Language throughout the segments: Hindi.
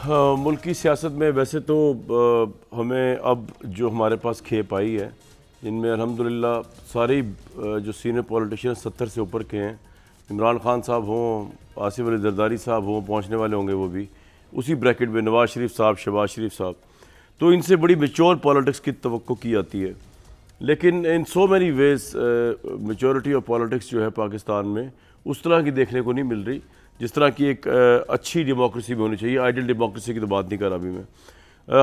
हाँ, मुल्क की सियासत में वैसे तो हमें अब जो हमारे पास खेप आई है, इनमें अल्हम्दुलिल्लाह सारे जो सीनियर पॉलिटिशियन 70 से ऊपर के हैं, इमरान खान साहब हों, आसिफ अली जरदारी साहब हों, पहुंचने वाले होंगे वो भी उसी ब्रैकेट में, नवाज शरीफ साहब, शहबाज शरीफ साहब, तो इनसे बड़ी मेच्योर पॉलिटिक्स की तवक्को की जाती है। लेकिन in so many ways maturity of politics जो है पाकिस्तान में उस तरह की देखने को नहीं मिल रही जिस तरह की एक अच्छी डेमोक्रेसी में होनी चाहिए। आइडियल डेमोक्रेसी की तो बात नहीं कर रहा अभी मैं।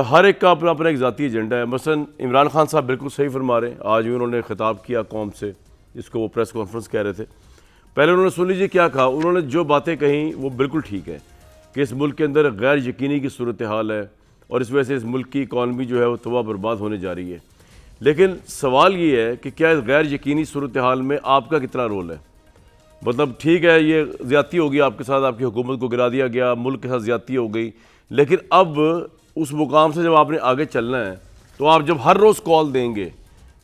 हर एक का अपना अपना एक ज़ाती एजेंडा है। मसलन इमरान खान साहब बिल्कुल सही फरमा रहे हैं, आज भी उन्होंने खिताब किया कौम से, जिसको वो प्रेस कॉन्फ्रेंस कह रहे थे। पहले उन्होंने सुन लीजिए क्या कहा, उन्होंने जो बातें कही वो बिल्कुल ठीक है कि इस मुल्क के अंदर गैर यकीनी की सूरत हाल है और इस वजह से इस मुल्क की इकॉनमी जो है वो तबाह बर्बाद होने जा रही है। लेकिन सवाल ये है कि क्या इस गैर यकीनी सूरत हाल में आपका कितना रोल है? मतलब ठीक है, ये ज़्यादती होगी आपके साथ, आपकी हुकूमत को गिरा दिया गया, मुल्क के साथ ज़्यादती हो गई, लेकिन अब उस मुकाम से जब आपने आगे चलना है तो आप जब हर रोज़ कॉल देंगे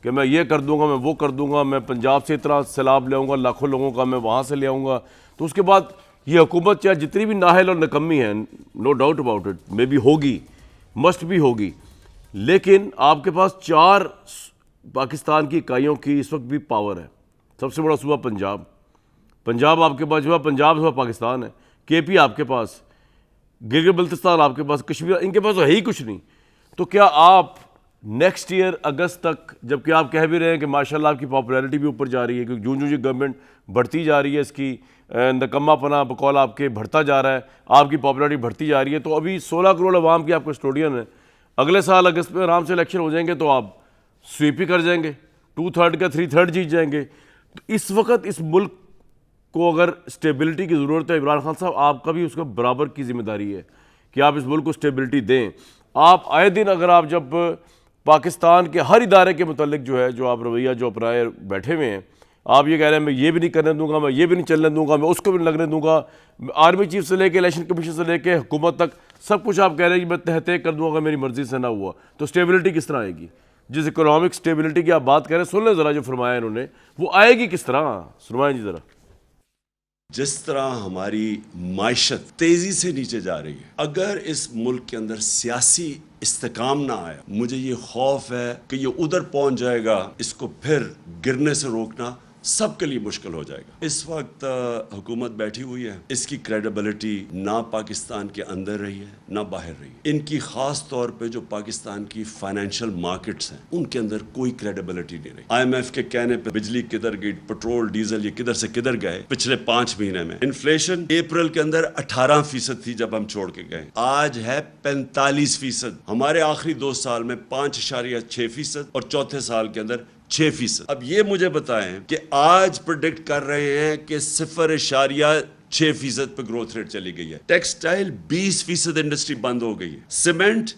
कि मैं ये कर दूंगा, मैं वो कर दूंगा, मैं पंजाब से इतना सैलाब ले आऊँगा, लाखों लोगों का मैं वहाँ से ले आऊँगा, तो उसके बाद ये हुकूमत चाहे जितनी भी नाहल और नकम्मी है, no doubt about it, may be होगी, मस्ट भी होगी, लेकिन आपके पास 4 पाकिस्तान की इकाइयों की इस वक्त भी पावर है। सबसे बड़ा सूबा पंजाब आपके पास जो है, पंजाब जो है पाकिस्तान है, केपी आपके पास, गिलगित बल्तिस्तान आपके पास, कश्मीर, इनके पास तो है ही कुछ नहीं। तो क्या आप नेक्स्ट ईयर अगस्त तक, जबकि आप कह भी रहे हैं कि माशाल्लाह आपकी पॉपुलैरिटी भी ऊपर जा रही है, क्योंकि जून जून गवर्नमेंट बढ़ती जा रही है, इसकी नकम्मापना बकौल आपके बढ़ता जा रहा है, आपकी पॉपुलैरिटी बढ़ती जा रही है, तो अभी 16 करोड़ अवाम की आप कस्टोडियन है। अगले साल अगस्त में आराम से इलेक्शन हो जाएंगे तो आप स्वीप ही कर जाएंगे, 2/3 का 3/3 जीत जाएंगे। तो इस वक्त इस मुल्क को अगर स्टेबिलिटी की ज़रूरत है, इमरान खान साहब आपका भी उसका बराबर की जिम्मेदारी है कि आप इस मुल्क को स्टेबिलिटी दें। आप आए दिन अगर आप जब पाकिस्तान के हर इदारे के मुतल्लिक जो है, जो आप रवैया जो अपनाए बैठे हुए हैं, आप ये कह रहे हैं मैं ये भी नहीं करने दूंगा, मैं ये भी नहीं चलने दूंगा, मैं उसको भी नहीं लगने दूंगा, आर्मी चीफ से लेके इलेक्शन कमीशन से लेके हुकूमत तक सब कुछ आप कह रहे हैं कि मैं तहते कर दूंगा अगर मेरी मर्जी से ना हुआ, तो स्टेबिलिटी किस तरह आएगी? जिस इकोनॉमिक स्टेबिलिटी की आप बात कह रहे हैं, सुन लें ज़रा जो फरमाया इन्होंने, वो आएगी किस तरह? सुनवाएं जी ज़रा। जिस तरह हमारी माइशत तेजी से नीचे जा रही है, अगर इस मुल्क के अंदर सियासी इस्तेकाम ना आया, मुझे ये खौफ है कि ये उधर पहुंच जाएगा, इसको फिर गिरने से रोकना सबके लिए मुश्किल हो जाएगा। इस वक्त हुकूमत बैठी हुई है, इसकी क्रेडिबिलिटी ना पाकिस्तान के अंदर रही है ना बाहर रही है। इनकी खास तौर पे जो पाकिस्तान की फाइनेंशियल मार्केट्स हैं, उनके अंदर कोई क्रेडिबिलिटी नहीं रही। IMF के कहने पे बिजली किधर गई, पेट्रोल डीजल ये किधर से किधर गए पिछले 5 महीने में। इन्फ्लेशन अप्रैल के अंदर 18% थी जब हम छोड़ के गए, आज है 45%। हमारे आखिरी 2 साल में 5.6% और चौथे साल के अंदर 6%। अब ये मुझे बताएं कि आज प्रेडिक्ट कर रहे हैं कि 0.6% पे ग्रोथ रेट चली गई है। टेक्सटाइल 20% इंडस्ट्री बंद हो गई है। सीमेंट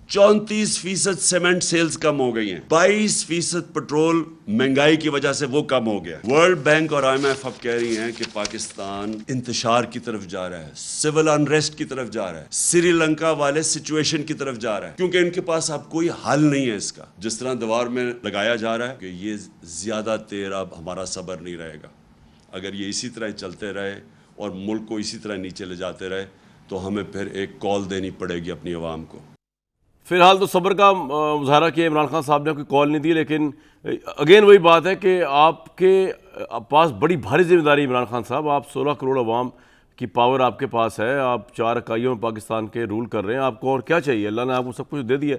34% सीमेंट सेल्स कम हो गई हैं। 22% पेट्रोल महंगाई की वजह से वो कम हो गया। वर्ल्ड बैंक और IMF अब कह रही हैं कि पाकिस्तान इंतशार की तरफ जा रहा है, सिविल अनरेस्ट की तरफ जा रहा है, श्रीलंका वाले सिचुएशन की तरफ जा रहा है, क्योंकि इनके पास अब कोई हल नहीं है इसका। जिस तरह दीवार में लगाया जा रहा है कि ये ज्यादा देर अब हमारा सब्र नहीं रहेगा। अगर ये इसी तरह चलते रहे और मुल्क को इसी तरह नीचे ले जाते रहे तो हमें फिर एक कॉल देनी पड़ेगी अपनी आवाम को। फ़िलहाल तो सब्र का मुजाहरा किया इमरान खान साहब ने, कोई कॉल नहीं दी, लेकिन अगेन वही बात है कि आपके पास बड़ी भारी जिम्मेदारी इमरान खान साहब। आप 16 करोड़ अवाम की पावर आपके पास है, आप 4 इकाइयों में पाकिस्तान के रूल कर रहे हैं, आपको और क्या चाहिए? अल्लाह ने आपको सब कुछ दे दिया,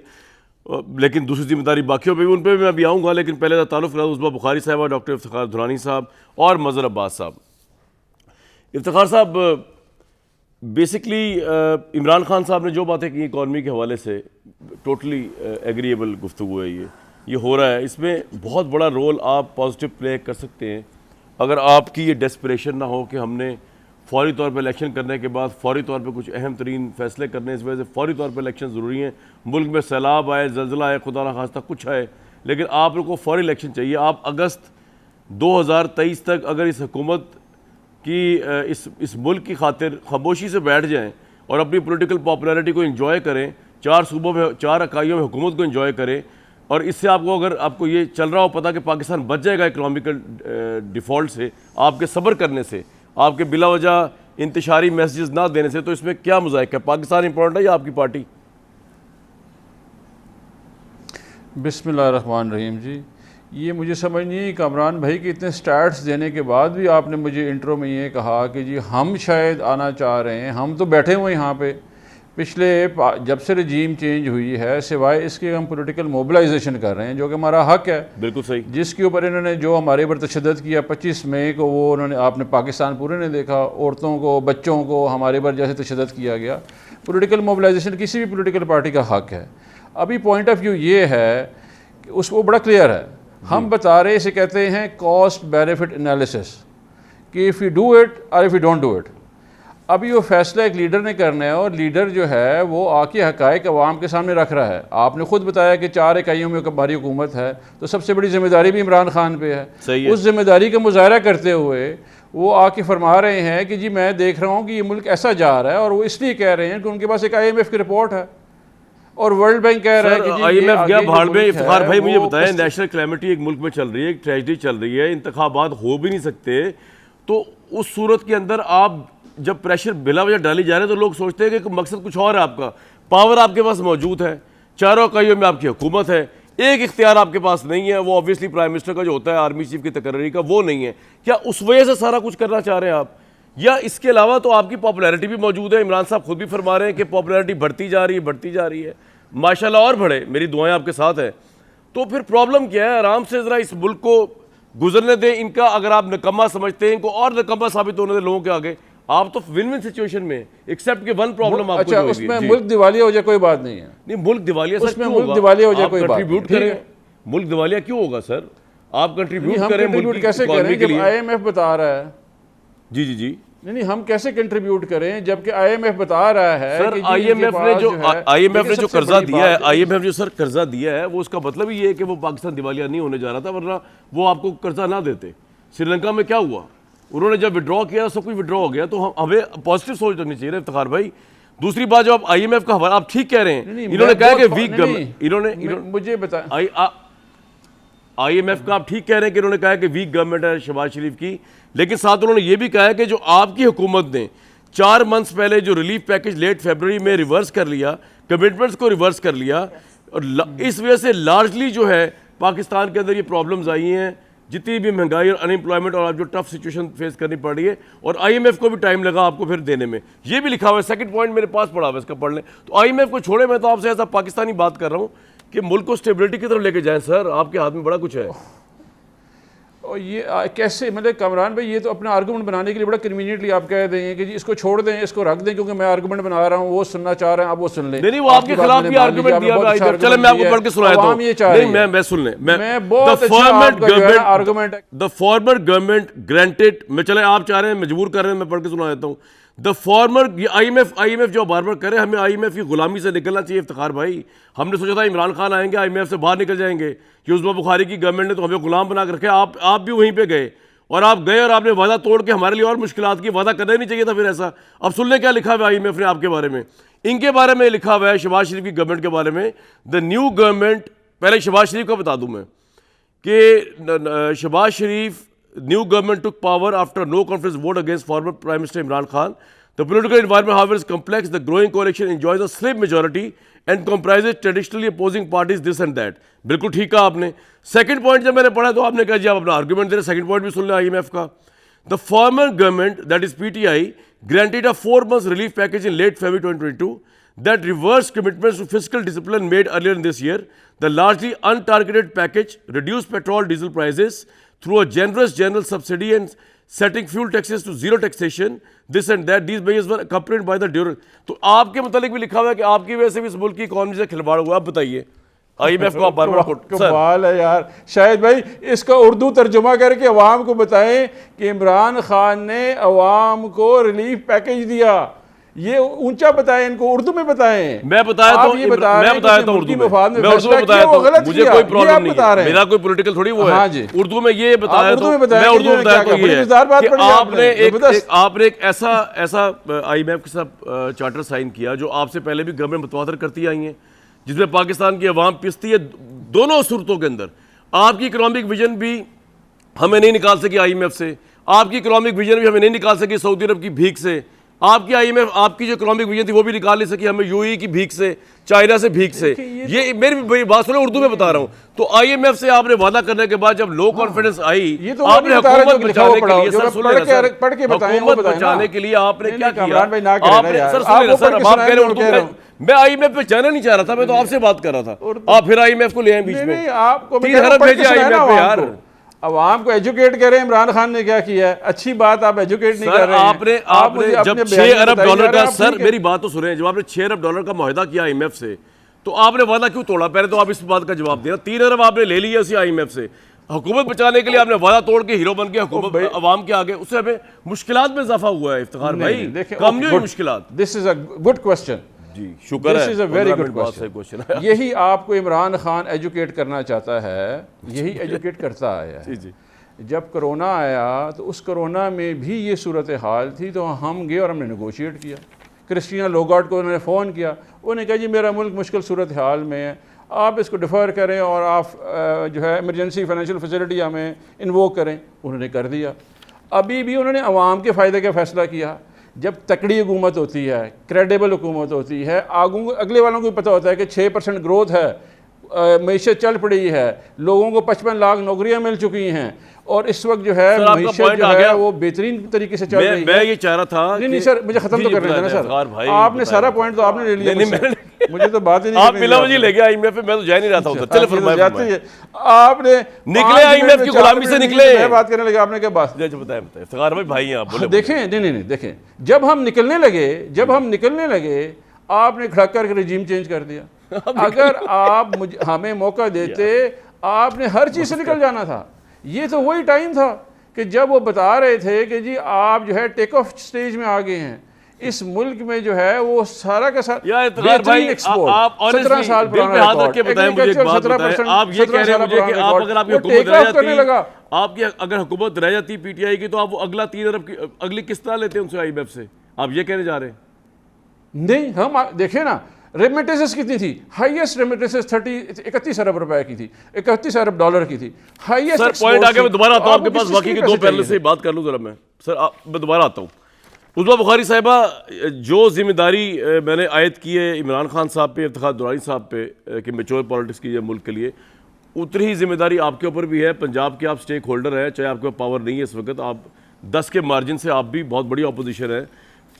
लेकिन दूसरी जिम्मेदारी बाकियों पर भी, उन पर भी मैं अभी आऊँगा, लेकिन पहले ताल्लुक़ उस्मा बुखारी साहब, डॉक्टर इफ्तिखार दुरानी साहब और मज़हर अब्बास साहब। इफ्तिखार साहब, बेसिकली इमरान खान साहब ने जो बातें की इकॉनमी के हवाले से, टोटली एग्रीएबल गुफ्तगू है, ये हो रहा है, इसमें बहुत बड़ा रोल आप पॉजिटिव प्ले कर सकते हैं अगर आपकी ये डेस्परेशन ना हो कि हमने फौरी तौर पर इलेक्शन करने के बाद फौरी तौर पर कुछ अहम तरीन फैसले करने, इस वजह से फौरी तौर पर इलेक्शन ज़रूरी हैं। मुल्क में सैलाब आए, ज़लज़ला आए, खुदा न खास्ता कुछ आए, लेकिन आप लोग को फौरी इलेक्शन चाहिए। आप अगस्त 2023 तक अगर इस हुकूमत कि इस मुल्क की खातिर खामोशी से बैठ जाएं और अपनी पॉलिटिकल पॉपुलैरिटी को एंजॉय करें, 4 सूबों में 4 इकाइयों में हुकूमत को एंजॉय करें, और इससे आपको अगर आपको ये चल रहा हो पता कि पाकिस्तान बच जाएगा इकोनॉमिकल डिफ़ॉल्ट से, आपके सब्र करने से, आपके बिला वजह इंतशारी मैसेजेस ना देने से, तो इसमें क्या मुज़ाहिका है? पाकिस्तान इंपॉर्टेंट है या आपकी पार्टी? बिस्मिल्लाहिर्रहमानिर्रहीम जी, ये मुझे समझ नहीं है कामरान भाई कि इतने स्टैट्स देने के बाद भी आपने मुझे इंट्रो में ये कहा कि जी हम शायद आना चाह रहे हैं। हम तो बैठे हुए यहाँ पे पिछले जब से रजीम चेंज हुई है, सिवाय इसके हम पॉलिटिकल मोबिलाइजेशन कर रहे हैं, जो कि हमारा हक है। बिल्कुल सही। जिसके ऊपर इन्होंने जो हमारे ऊपर तशद्दुद किया 25 मई को, वो उन्होंने, आपने पाकिस्तान पूरे ने देखा, औरतों को, बच्चों को हमारे ऊपर जैसे तशद्दुद किया गया। पॉलिटिकल मोबिलाइजेशन किसी भी पॉलिटिकल पार्टी का हक है। अभी पॉइंट ऑफ व्यू ये है कि उसको बड़ा क्लियर है। हम बता रहे, इसे कहते हैं कॉस्ट बेनिफिट एनालिसिस, कि इफ़ यू डू इट और if you don't do it. अभी वो फैसला एक लीडर ने करना है, और लीडर जो है वो आके हक़ाइक़ अवाम के सामने रख रहा है। आपने खुद बताया कि 4 इकाइयों में हमारी हुकूमत है, तो सबसे बड़ी जिम्मेदारी भी इमरान खान पे है। सही है। उस जिम्मेदारी का मुजाहरा करते हुए वो आके फरमा रहे हैं कि जी मैं देख रहा हूँ कि ये मुल्क ऐसा जा रहा है, और वो इसलिए कह रहे हैं कि उनके पास एक IMF की रिपोर्ट है और वर्ल्ड बैंक कह रहा है कि IMF गया भाड़ में। इफ्तिखार भाई मुझे वो बताएं, नेशनल कैलेमिटी एक मुल्क में चल रही है, एक ट्रेजेडी चल रही है, इंतखाबात हो भी नहीं सकते, तो उस सूरत के अंदर आप जब प्रेशर बिला वजह डाली जा रहे हैं तो लोग सोचते हैं कि मकसद कुछ और है। आपका पावर आपके पास मौजूद है, चारों इकाइयों में आपकी हुकूमत है, एक इख्तियार आपके पास नहीं है, वो ऑब्वियसली प्राइम मिनिस्टर का जो होता है, आर्मी चीफ की तकर्री का, वो नहीं है। क्या उस वजह से सारा कुछ करना चाह रहे हैं आप, या इसके अलावा तो आपकी पॉपुलैरिटी भी मौजूद है? इमरान साहब खुद भी फरमा रहे हैं कि पॉपुलैरिटी बढ़ती जा रही है, बढ़ती जा रही है, माशाल्लाह और बढ़े, मेरी दुआएं आपके साथ हैं। तो फिर प्रॉब्लम क्या है? आराम से ज़रा इस मुल्क को गुजरने दें। इनका अगर आप निकम्मा समझते हैं, इनको और निकम्मा साबित होने दें लोगों के आगे। आप तो विन विन सिचुएशन में, एक्सेप्ट कि वन प्रॉब्लम आपको अच्छा, उसमें मुल्क दिवालिया हो जाए कोई बात नहीं है। नहीं, मुल्क दिवालिया सर उसमें क्यों मुल्क होगा? दिवालिया हो जाए आप कोई बात कंट्रीब्यूट नहीं, करें, मुल्क दिवालिया क्यों होगा सर? आप कंट्रीब्यूट हम करें, कंट्रीब्यूट कैसे करें जब IMF बता रहा है? जी जी जी नहीं, हम कैसे कंट्रीब्यूट करें जबकि IMF बता रहा है सर? कि जी IMF ने जो IMF ने जो सबसे कर्जा बड़ी दिया है, बात IMF जो सर कर्जा दिया है, वो उसका मतलब ही ये है कि वो पाकिस्तान दिवालिया नहीं होने जा रहा था, वरना वो आपको कर्जा ना देते। श्रीलंका में क्या हुआ? उन्होंने जब विड्रॉ किया, सब कुछ विड्रॉ हो गया। तो हमें पॉजिटिव सोच रखनी चाहिए इफ्तिखार भाई। दूसरी बात, जो आप IMF का हवाला, आप ठीक कह रहे हैं, इन्होंने कहा कि वीक गवर्नमेंट, इन्होंने मुझे बता, IMF का आप ठीक कह रहे हैं कि इन्होंने कहा कि वीक गवर्नमेंट है शहबाज शरीफ की, लेकिन साथ उन्होंने ये भी कहा है कि जो आपकी हुकूमत ने 4 मंथ्स पहले जो रिलीफ पैकेज लेट फरवरी में रिवर्स कर लिया, कमिटमेंट्स को रिवर्स कर लिया, और इस वजह से लार्जली जो है पाकिस्तान के अंदर ये प्रॉब्लम्स आई हैं, जितनी भी महंगाई और अनएम्प्लॉयमेंट और आप जो टफ सिचुएशन फेस करनी पड़ रही है, और IMF को भी टाइम लगा आपको फिर देने में। ये भी लिखा हुआ है, सेकंड पॉइंट मेरे पास पड़ा हुआ है, इसका पढ़ लें। तो IMF को छोड़े, मैं तो आपसे ऐसा पाकिस्तानी बात कर रहा हूँ कि मुल्क को स्टेबिलिटी की तरफ लेके जाएं सर, आपके हाथ में बड़ा कुछ है। और ये कैसे, मतलब कामरान भाई, ये तो अपना आर्गूमेंट बनाने के लिए बड़ा कन्वीनियंटली आप कह देंगे कि जी इसको छोड़ दें, इसको रख दें, क्योंकि मैं आर्गूमेंट बना रहा हूँ, वो सुनना चाह रहे हैं, आप वो सुन लें। नहीं, वो आपके खिलाफ भी आर्गुमेंट दिया हुआ है। चलो मैं आपको पढ़ के सुनाता हूं। नहीं, मैं सुन लें, मैं बहुत अच्छा आर्गुमेंट है। द फॉर्मर गवर्नमेंट ग्रांटेड, मैं चले आप चाह रहे हैं, मजबूर कर रहे हैं, मैं पढ़ के सुना देता हूं। द फॉर्मर, ये IMF जो बार बार करे, हमें IMF की गुलामी से निकलना चाहिए इफ्तिखार भाई। हमने सोचा था इमरान खान आएंगे, IMF से बाहर निकल जाएंगे, कि उस्मा बुखारी की गवर्नमेंट ने तो हमें गुलाम बना कर रखे। आप भी वहीं पे गए, और आप गए और आपने वादा तोड़ के हमारे लिए और मुश्किलात की। वादा करना ही नहीं चाहिए था फिर ऐसा। अब सुन लें क्या लिखा हुआ है IMF ने आपके बारे में। इनके बारे में लिखा हुआ है, शहबाज शरीफ की गवर्नमेंट के बारे में, द न्यू गवर्नमेंट। पहले शहबाज शरीफ का बता दूं मैं कि Shahbaz Sharif, new government took power after no confidence vote against former Prime Minister Imran Khan. The political environment, however, is complex. The growing coalition enjoys a slim majority and comprises traditionally opposing parties, this and that. बिल्कुल ठीक कहा आपने। सेकंड पॉइंट जब मैंने पढ़ा तो आपने कहा जी आप अपना आर्गुमेंट दे रहे, सेकंड पॉइंट भी सुन लें IMF का। The former government, that is PTI, granted a 4 months relief package in late February 2022 that reversed commitments to fiscal discipline made earlier in this year. The largely untargeted package reduced petrol diesel prices through a generous general subsidy and setting fuel taxes to zero taxation, this and that. These measures were accompanied by the durable. तो आपके मुतालिक भी लिखा हुआ है कि आपकी वजह से भी इस मुल्क की इकॉनमी से खिलवाड़ हुआ। आप बताइए, IMF को आप बार-बार कमाल है यार। शायद भाई इसका उर्दू तर्जुमा करके अवाम को बताएं कि इमरान खान ने अवाम को रिलीफ पैकेज दिया। ये ऊंचा बताएं, इनको उर्दू में बताएं। मैं बताया तो उर्दू में, मैं उर्दू में बताया तो मुझे कोई प्रॉब्लम नहीं है, मेरा कोई पॉलिटिकल थोड़ी वो है। हाँ जी, उर्दू में ये बताया तो मैं उर्दू में बताया तो ये है कि आपने एक ऐसा IMF के साथ चार्टर साइन किया जो आपसे पहले भी गवर्नमेंट मुतवातर करती आई है, जिसमें पाकिस्तान की अवाम पिसती है दोनों सूरतों के अंदर। आपकी इकोनॉमिक विजन भी हमें नहीं निकाल सकी IMF से, आपकी इकोनॉमिक विजन भी हमें नहीं निकाल सकी सऊदी अरब की भीख से। आपकी आईएमएफ आपकी जो इकोनॉमिक विजन थी वो भी निकाल नहीं सकी, हमें यूएई की भीख से, चाइना से भीख से। ये मेरी बात सुनो, उर्दू में बता रहा हूँ। तो आईएमएफ से आपने वादा करने के बाद जब लो कॉन्फिडेंस आई, तो आपने हुकूमत बचाने के लिए, सर सुन लेना सर, पढ़ के बताएं, हुकूमत बचाने के लिए आपने क्या किया? आपने सर सुन लेना सर, अब आप कह रहे हो उर्दू, मैं आईएमएफ पे जाना नहीं चाह रहा था, मैं तो आपसे बात कर रहा था। आप फिर आईएमएफ को ले आए बीच में, आपको 3 अरब भेजे आईएमएफ पे यार। अवाम को एजुकेट करें, इमरान खान ने क्या किया है, अच्छी बात, आप एजुकेट नहीं कर रहे हैं। आपने जब 6 अरब डॉलर का, सर मेरी बात तो सुने, जब आपने 6 अरब डॉलर का मुआहदा किया आईएमएफ से, तो आपने वादा क्यों तोड़ा? पहले तो आप इस बात का जवाब देना। 3 अरब आपने ले लिया उसी आईएमएफ से, हुकूमत बचाने के लिए आपने वादा तोड़ के हीरो बन के हुकूमत अवाम के आगे, उससे हमें मुश्किलात में इजाफा हुआ है। इफ्तिखार भाई, कम नहीं हुई मुश्किलात? This is a good question जी, शुक्र है। This is a very good question. यही आपको इमरान खान एजुकेट करना चाहता है, यही एजुकेट करता आया है। जी। जब कोरोना आया तो उस कोरोना में भी ये सूरत हाल थी, तो हम गए और हमने नेगोशिएट किया। क्रिस्टीना लोगार्ड को उन्होंने फ़ोन किया, उन्होंने कहा जी मेरा मुल्क मुश्किल सूरत हाल में है, आप इसको डिफ़र करें और आप जो है इमरजेंसी फाइनेंशियल फैसिलिटी हमें इन्वोक करें। उन्होंने कर दिया। अभी भी उन्होंने अवाम के फ़ायदे का फ़ैसला किया। जब तकड़ी हुकूमत होती है, क्रेडिबल हुकूमत होती है, अगले वालों को पता होता है कि 6% ग्रोथ है, मीशत चल पड़ी है, लोगों को 55 लाख नौकरियां मिल चुकी हैं, और इस वक्त जो है मीशत जो है वो बेहतरीन तरीके से चल रही है। मैं ये चाह रहा था, नहीं सर, मुझे खत्म तो करने देना सर। आपने सारा पॉइंट तो आपने ले लिया, मुझे तो बात ही नहीं। आप मिला मुझे ले गया आईएमएफ पे, मैं तो जा नहीं रहा था उधर। चलो फरमाइए, आपने निकले आईएमएफ की गुलामी से निकले। मैं बात करने लगा, आपने क्या बात? बताए इफ्तिखार भाई आप बोले। देखें, नहीं देखें, जब हम निकलने लगे आपने खड़ा करके रजीम चेंज कर दिया। अगर आप हमें मौका देते, आपने हर चीज़ से निकल जाना था। ये तो वही टाइम था कि जब वो बता रहे थे कि जी आप जो है टेक ऑफ स्टेज में आ गए हैं, इस मुल्क में जो है वो सारा का सारा एक्सपोर्ट, आप 17 साल पुराना हाथ रख के बताएं मुझे एक बात बताएं। आप ये कह रहे हैं मुझे कि आप अगर आपकी हुकूमत रह जाती, आपकी अगर हुकूमत रह जाती पीटीआई की, तो आप वो अगला 3 अरब की अगली किस्त लेते उनसे आईएमएफ से? आप ये कहने जा रहे हैं? नहीं, हम देखें ना, रेमिटेंसेस कितनी थी? हाईएस्ट रेमिटेंसेस 31 अरब रुपए की थी, 31 अरब डॉलर की थी। हाईएस्ट सर पॉइंट आगे मैं दोबारा आता हूँ आपके पास, बाकी के 2 पहले से बात कर लूँ जरा मैं। सर मैं दोबारा आता हूँ। उज़्मा बुखारी साहिबा, जो जिम्मेदारी मैंने आयद की है इमरान खान साहब पे, इफ्तिखार दुरानी साहब पे कि मेच्योर पॉलिटिक्स कीजिए मुल्क के लिए, उतनी ही जिम्मेदारी आपके ऊपर भी है। पंजाब के आप स्टेक होल्डर हैं, चाहे आपके पावर नहीं है इस वक्त, आप 10 के मार्जिन से आप भी बहुत बड़ी अपोजिशन है।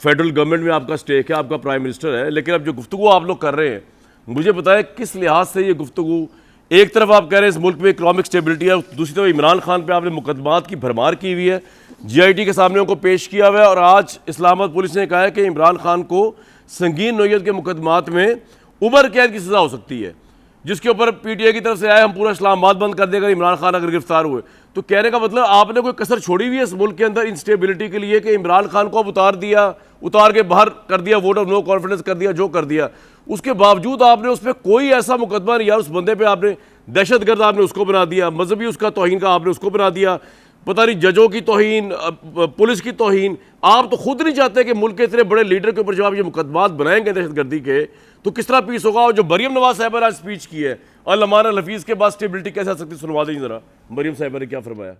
फेडरल गवर्नमेंट में आपका स्टेक है, आपका प्राइम मिनिस्टर है। लेकिन अब जो गुफ्तगू आप लोग कर रहे हैं, मुझे बताएं किस लिहाज से ये गुफ्तगू? एक तरफ आप कह रहे हैं इस मुल्क में इकोनॉमिक स्टेबिलिटी है, दूसरी तरफ इमरान खान पे आपने मुकदमात की भरमार की हुई है, जीआईटी के सामने उनको पेश किया हुआ है, और आज इस्लामाबाद पुलिस ने कहा है कि इमरान खान को संगीन नौयत के मुकदमात में उम्र कैद की सज़ा हो सकती है, जिसके ऊपर पीटीआई की तरफ से आया हम पूरा इस्लामाबाद बंद कर देगा इमरान खान अगर गिरफ्तार हुए। तो कहने का मतलब आपने कोई कसर छोड़ी हुई है इस मुल्क के अंदर इंस्टेबिलिटी के लिए कि इमरान खान को अब उतार के बाहर कर दिया, वोट ऑफ नो कॉन्फिडेंस कर दिया, जो कर दिया, उसके बावजूद आपने उस पर कोई ऐसा मुकदमा नहीं, यार उस बंदे पे आपने दहशतगर्द आपने उसको बना दिया, मजहबी उसका तौहीन का आपने उसको बना दिया, पता नहीं जजों की तौहीन, पुलिस की तौहीन। आप तो खुद नहीं चाहते कि मुल्क के इतने बड़े लीडर के ऊपर जब आप ये मुकदमात बनाएंगे दहशतगर्दी के, तो किस तरह पीस होगा? और जो मरियम नवाज साहिबा ने आज स्पीच की है, और लमाना हफीज़ के बाद स्टेबिलिटी कैसे आ सकती है, सुनवा दें जरा मरियम साहिबा ने क्या फरमाया।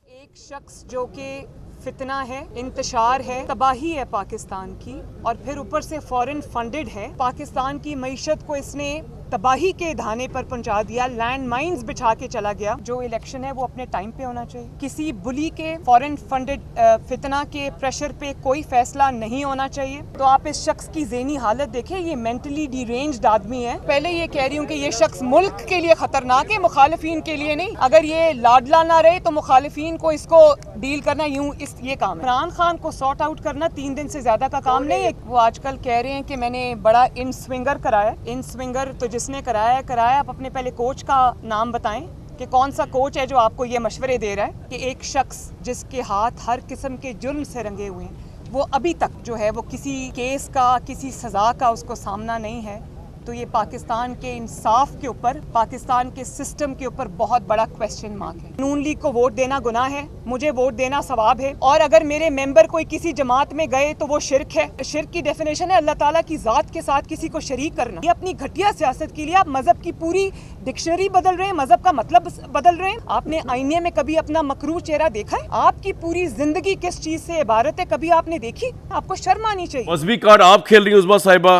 एक शख्स जो कि फितना है, इंतशार है, तबाही है पाकिस्तान की, और फिर ऊपर से फॉरेन फंडेड है। पाकिस्तान की मईशत को इसने तबाही के धाने पर पहुंचा दिया, लैंड माइंस बिछा के चला गया। जो इलेक्शन है वो अपने टाइम पे होना चाहिए। किसी बुली के फॉरेन फंडेड फितना के प्रेशर पे कोई फैसला नहीं होना चाहिए। तो आप इस शख्स की ज़हनी हालत देखें, ये मेंटली डिरेंज्ड आदमी है। पहले ये कह रही हूँ कि ये शख्स मुल्क के लिए खतरनाक है, मुखालिफिन के लिए नहीं। अगर ये लाडला ना रहे तो मुखालिफिन को इसको डील करना ये काम है। इमरान खान को सॉर्ट आउट करना 3 दिन से ज्यादा का काम नहीं है। वो आजकल कह रहे हैं कि मैंने बड़ा इन स्विंगर कराया। इन स्विंगर तो जिसने कराया, आप अपने पहले कोच का नाम बताएं कि कौन सा कोच है जो आपको ये मशवरे दे रहा है कि एक शख्स जिसके हाथ हर किस्म के जुर्म से रंगे हुए हैं, वो अभी तक जो है वो किसी केस का, किसी सजा का उसको सामना नहीं है। तो ये पाकिस्तान के इंसाफ के ऊपर, पाकिस्तान के सिस्टम के ऊपर बहुत बड़ा क्वेश्चन मार्क है। नून लीग को वोट देना गुनाह है, मुझे वोट देना सवाब है, और अगर मेरे मेंबर कोई किसी जमात में गए तो वो शिरक है। शिरक की डेफिनेशन है अल्लाह ताला की जात के साथ किसी को शरीक करना। ये अपनी घटिया सियासत के लिए आप मजहब की पूरी डिक्शनरी बदल रहे हैं, मजहब का मतलब बदल रहे हैं। आपने आईने में कभी अपना मकरूह चेहरा देखा है? आपकी पूरी जिंदगी किस चीज से इबारत है, कभी आपने देखी? आपको शर्म आनी चाहिए। मजहबी कार्ड आप खेल रही हैं उस्मा साहिबा।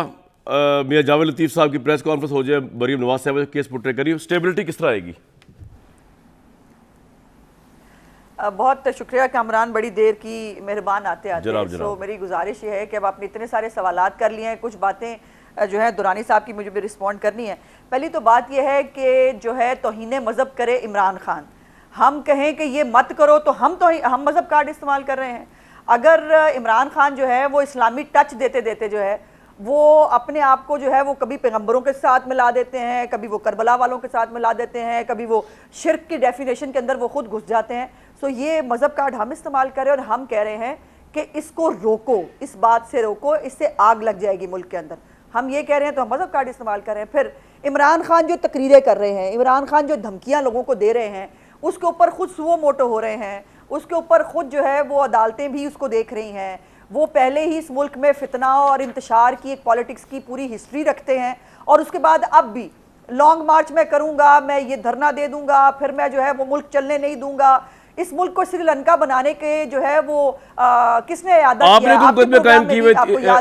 मियां जावेद लतीफ साहब की प्रेस कॉन्फ्रेंस हो जाए, मरीम नवाज साहब केस पुट्रे करिए, स्टेबिलिटी किस तरह आएगी? बहुत शुक्रिया कामरान, बड़ी देर की मेहरबान आते आते। जनाब। मेरी गुजारिश ये है कि अब आपने इतने सारे सवालात कर लिए हैं, कुछ बातें जो है दुरानी साहब की मुझे भी रिस्पॉन्ड करनी है। पहली तो बात यह है कि जो है तौहीन मज़हब करे इमरान खान, हम कहें कि ये मत करो तो हम मज़हब कार्ड इस्तेमाल कर रहे हैं। अगर इमरान खान जो है वो इस्लामी टच देते देते जो है वो अपने आप को जो है वो कभी पैगंबरों के साथ मिला देते हैं, कभी वो करबला वालों के साथ मिला देते हैं, कभी वो शिर्क की डेफिनेशन के अंदर वो खुद घुस जाते हैं। सो ये मज़हब कार्ड हम इस्तेमाल करें और हम कह रहे हैं कि इसको रोको, इस बात से रोको, इससे आग लग जाएगी मुल्क के अंदर। हम ये कह रहे हैं तो हम मज़हब कार्ड इस्तेमाल कर रहे हैं। फिर इमरान खान जो तकरीरें कर रहे हैं, इमरान खान जो धमकियाँ लोगों को दे रहे हैं, उसके ऊपर खुद सुओ मोटो हो रहे हैं, उसके ऊपर खुद जो है वो अदालतें भी उसको देख रही हैं। वो पहले ही इस मुल्क में फितना और इंतशार की एक पॉलिटिक्स की पूरी हिस्ट्री रखते हैं, और उसके बाद अब भी लॉन्ग मार्च मैं करूँगा, मैं ये धरना दे दूँगा, फिर मैं जो है वो मुल्क चलने नहीं दूँगा। इस मुल्क को श्रीलंका बनाने के जो है वो किसने याद किया? आपने कोई मुकदमे कायम किए हुए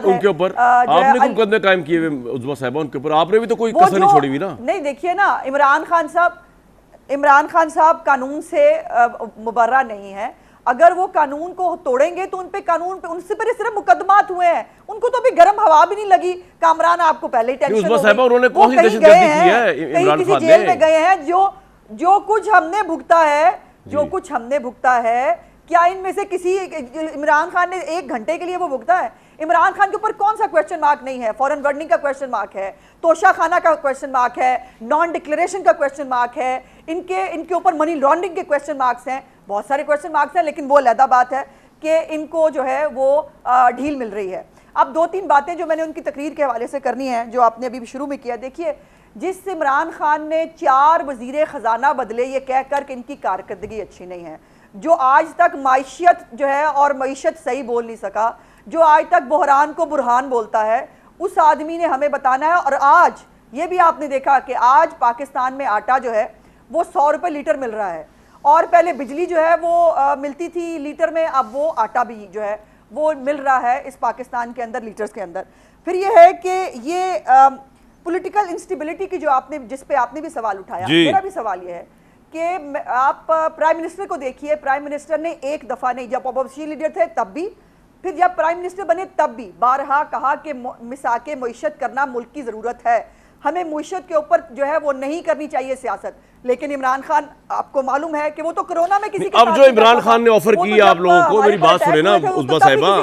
उनके ऊपर, आपने कोई मुकदमे कायम किए हुए उस्मा साहिबा उनके ऊपर, आपने भी तो कोई कसर नहीं छोड़ी हुई ना। नहीं, देखिए ना, इमरान खान साहब कानून से मुबर्रा नहीं है। अगर वो कानून को तोड़ेंगे तो उनसे पर सिर्फ मुकदमात हुए हैं, उनको तो अभी गर्म हवा भी नहीं लगी। कामरान आपको पहले ही टेंशन हो गई। उन्होंने कौन सी दहशतगर्दी की है? कहीं किसी जेल में गए हैं। जो कुछ हमने भुगता है, क्या इनमें से किसी इमरान खान ने 1 घंटे के लिए वो भुगता है? इमरान खान के ऊपर कौन सा क्वेश्चन मार्क नहीं है? फॉरेन वर्डिंग का क्वेश्चन मार्क है, तोशा खाना का क्वेश्चन मार्क है, नॉन डिक्लेरेशन का क्वेश्चन मार्क है, इनके ऊपर मनी लॉन्ड्रिंग के क्वेश्चन मार्क्स हैं, बहुत सारे क्वेश्चन मार्क्स हैं। लेकिन वो अलग बात है कि इनको जो है वो ढील मिल रही है। अब 2-3 बातें जो मैंने उनकी तकरीर के हवाले से करनी है, जो आपने अभी शुरू में किया। देखिए, जिस इमरान खान ने 4 वज़ीर ख़जाना बदले ये कहकर कि इनकी कारकर्दगी अच्छी नहीं है, जो आज तक माइशियत जो है और मईशत सही बोल नहीं सका, जो आज तक बहरान को बुरहान बोलता है, उस आदमी ने हमें बताना है। और आज ये भी आपने देखा कि आज पाकिस्तान में आटा जो है वो 100 रुपये लीटर मिल रहा है, और पहले बिजली जो है वो मिलती थी लीटर में, अब वो आटा भी जो है वो मिल रहा है इस पाकिस्तान के अंदर लीटर्स के अंदर। फिर ये है कि ये पॉलिटिकल इंस्टेबिलिटी की जिस पे आपने भी सवाल उठाया, मेरा भी सवाल ये है कि आप प्राइम मिनिस्टर को देखिए। प्राइम मिनिस्टर ने एक दफ़ा नहीं, जब अपोजिशन लीडर थे तब भी, फिर जब प्राइम मिनिस्टर बने तब भी बारहा कहा कि मिसाके मईशत करना मुल्क की ज़रूरत है, हमें मईशत के ऊपर जो है वो नहीं करनी चाहिए सियासत। लेकिन इमरान खान, आपको मालूम है कि वो तो कोरोना में किसी के अब जो इमरान खान ने ऑफर की आप लोगों को, मेरी बात सुने ना उस्मा साहिबा,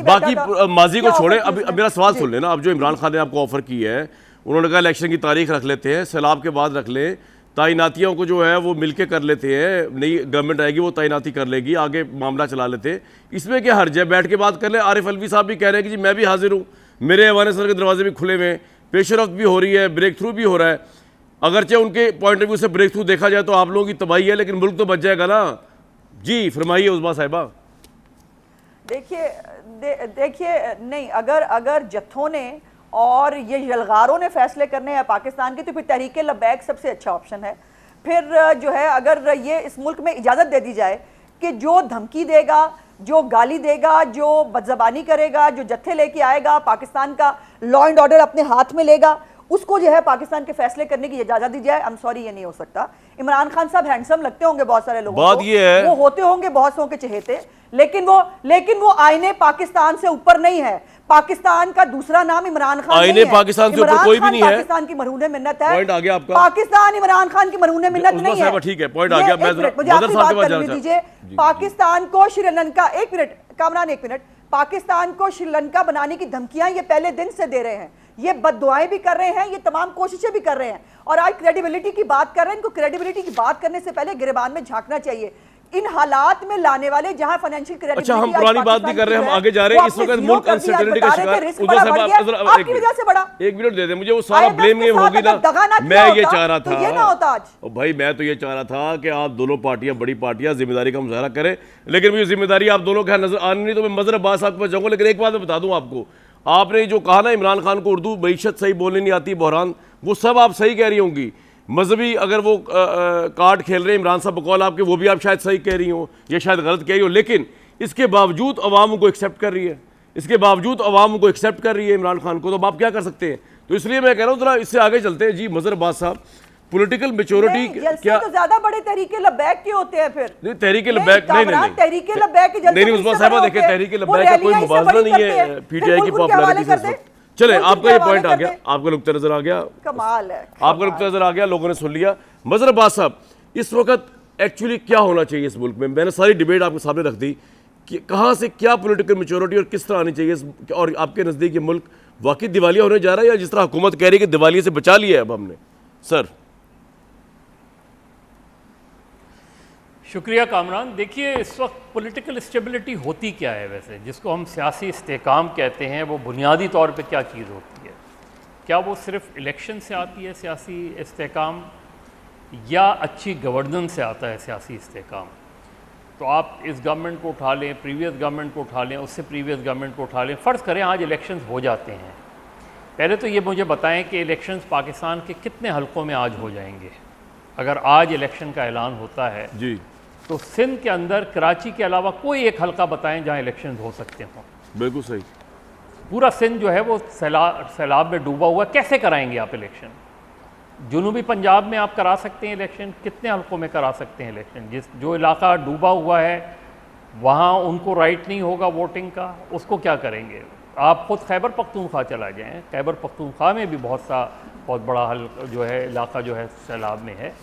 बाकी माजी को छोड़े, अब मेरा सवाल सुन लेना। अब जो इमरान खान ने आपको ऑफर की है, उन्होंने कहा इलेक्शन की तारीख रख लेते हैं, सैलाब के बाद रख लें, तैनातियों को जो है वो मिलके कर लेते हैं, नई गवर्नमेंट आएगी वो तैनाती कर लेगी, आगे मामला चला लेते हैं, इसमें क्या हर्ज है? बैठ के बात कर ले। आरिफ अलवी साहब भी कह रहे हैं कि जी मैं भी हाजिर हूँ, मेरे अफगानिस्तान के दरवाजे भी खुले हुए हैं, पेशरफ्त भी हो रही है, ब्रेक थ्रू भी हो रहा है। अगरचे उनके पॉइंट ऑफ व्यू से ब्रेक थ्रू देखा जाए तो आप लोगों की तबाही है, लेकिन मुल्क तो बच जाएगा ना। जी फरमाइए उस्मा साहिबा। देखिए नहीं, अगर जत्थों ने और ये यलगारों ने फैसले करने हैं पाकिस्तान के, तो फिर तहरीक लब्बैक सबसे अच्छा ऑप्शन है। फिर जो है अगर ये इस मुल्क में इजाज़त दे दी जाए कि जो धमकी देगा, जो गाली देगा, जो बदज़बानी करेगा, जो जत्थे लेके आएगा, पाकिस्तान का लॉ एंड ऑर्डर अपने हाथ में लेगा, उसको जो है पाकिस्तान के फैसले करने की इजाज़त दी जाए। आई एम सॉरी, ये नहीं हो सकता। इमरान खान साहब हैंडसम लगते होंगे बहुत सारे लोगों को, ये है वो होते होंगे बहुत सौ के चहेते, लेकिन वो आईने पाकिस्तान से ऊपर नहीं है। पाकिस्तान का दूसरा नाम इमरान खान नहीं है। पाकिस्तान से ऊपर कोई भी नहीं है। पाकिस्तान की मरहून मिन्नत है। पॉइंट आ गया आपका। पाकिस्तान इमरान खान की मरहून मिन्नत नहीं है। ठीक है, पॉइंट आ गया। मुझे आपकी बात करने दीजिए। पाकिस्तान को श्रीलंका, एक मिनट कामरान, एक मिनट, पाकिस्तान को श्रीलंका बनाने की धमकियां ये पहले दिन से दे रहे हैं, ये बददुआएं भी कर रहे हैं, ये तमाम कोशिशें भी कर रहे हैं, और आज क्रेडिबिलिटी की बात कर रहे हैं। इनको क्रेडिबिलिटी की बात करने से पहले गिरबान में झांकना चाहिए। इन हालात में लाने वाले जहां फाइनेंशियल क्रेडिबिलिटी, अच्छा, हम पुरानी बात नहीं कर रहे, हम आगे जा रहे हैं। इस वक्त मुल्क अनसर्टेनिटी का शिकार, आपकी वजह से बड़ा। एक मिनट दे दे मुझे, वो सारा ब्लेम गेम होगी ना। मैं ये चाह रहा था, ये ना होता आज। और भाई मैं तो ये चाह रहा था कि आप दोनों पार्टियां, बड़ी पार्टियां जिम्मेदारी का मुजाहरा करें, लेकिन मुझे जिम्मेदारी आप दोनों के नजर आनी नहीं, तो मैं मजर अब्बास साहब के पास जाऊंगा। लेकिन एक बात मैं बता दूं आपको, आपने जो कहा ना इमरान खान को उर्दू मईशत सही बोलनी नहीं आती, बहरान, वो सब आप सही कह रही होंगी। मजहबी अगर वो कार्ड खेल रहे हैं इमरान साहब बकौल आपके, वो भी आप शायद सही कह रही हो, ये शायद गलत कह रही हो, लेकिन इसके बावजूद अवाम को एक्सेप्ट कर रही है, इसके बावजूद अवाम को एक्सेप्ट कर रही है इमरान खान को, तो अब आप क्या कर सकते हैं? तो इसलिए मैं कह रहा हूँ जरा इससे आगे चलते हैं। जी मजहर अब्बास साहब, पॉलिटिकल मेच्योरिटी क्या तो ज्यादा बड़े तहरीके लब्बैक के होते हैं? फिर नहीं, तहरीके लब्बैक नहीं, तहरीके लब्बैक के जलसे नहीं उस्मान साहब देखिए, तहरीके लब्बैक का कोई मुबादला नहीं है पीटीआई की पॉपुलैरिटी से। चले, आपका ये पॉइंट आ गया, आपका नुक्ता नजर आ गया, कमाल है, आपका नुक्ता नजर आ गया, लोगों ने सुन लिया। मजहर अब्बास साहब, इस वक्त एक्चुअली क्या होना चाहिए इस मुल्क में? मैंने सारी डिबेट आपके सामने रख दी कि कहाँ से क्या पॉलिटिकल मैच्योरिटी और किस तरह आनी चाहिए, और आपके नज़दीक ये मुल्क वाकई दिवालिया होने जा रहा है, या जिस तरह हुकूमत कह रही है कि दिवालिये से बचा लिया है अब हमने? सर। शुक्रिया कामरान। देखिए, इस वक्त पॉलिटिकल स्टेबिलिटी होती क्या है वैसे, जिसको हम सियासी इस्तेकाम कहते हैं, वो बुनियादी तौर पे क्या चीज़ होती है? क्या वो सिर्फ इलेक्शन से आती है सियासी इस्तेकाम, या अच्छी गवर्नेंस से आता है सियासी इस्तेकाम? तो आप इस गवर्नमेंट को उठा लें, प्रीवियस गवर्नमेंट को उठा लें, उससे प्रीवियस गवर्नमेंट को उठा लें, फ़र्ज़ करें आज इलेक्शंस हो जाते हैं। पहले तो ये मुझे बताएं कि इलेक्शंस पाकिस्तान के कितने हलकों में आज हो जाएंगे? अगर आज इलेक्शन का ऐलान होता है जी, तो सिंध के अंदर कराची के अलावा कोई एक हलका बताएं जहां इलेक्शन हो सकते हों। बिल्कुल सही। पूरा सिंध जो है वो सैलाब में डूबा हुआ, कैसे कराएंगे आप इलेक्शन? जुनूबी पंजाब में आप करा सकते हैं इलेक्शन, कितने हलकों में करा सकते हैं इलेक्शन? जो इलाका डूबा हुआ है वहाँ उनको राइट नहीं होगा वोटिंग का, उसको क्या करेंगे? आप ख़ुद खैबर पख्तूनख्वा चला जाएँ, खैबर पख्तूनख्वा में भी बहुत बड़ा हल जो है इलाका जो है सैलाब में है।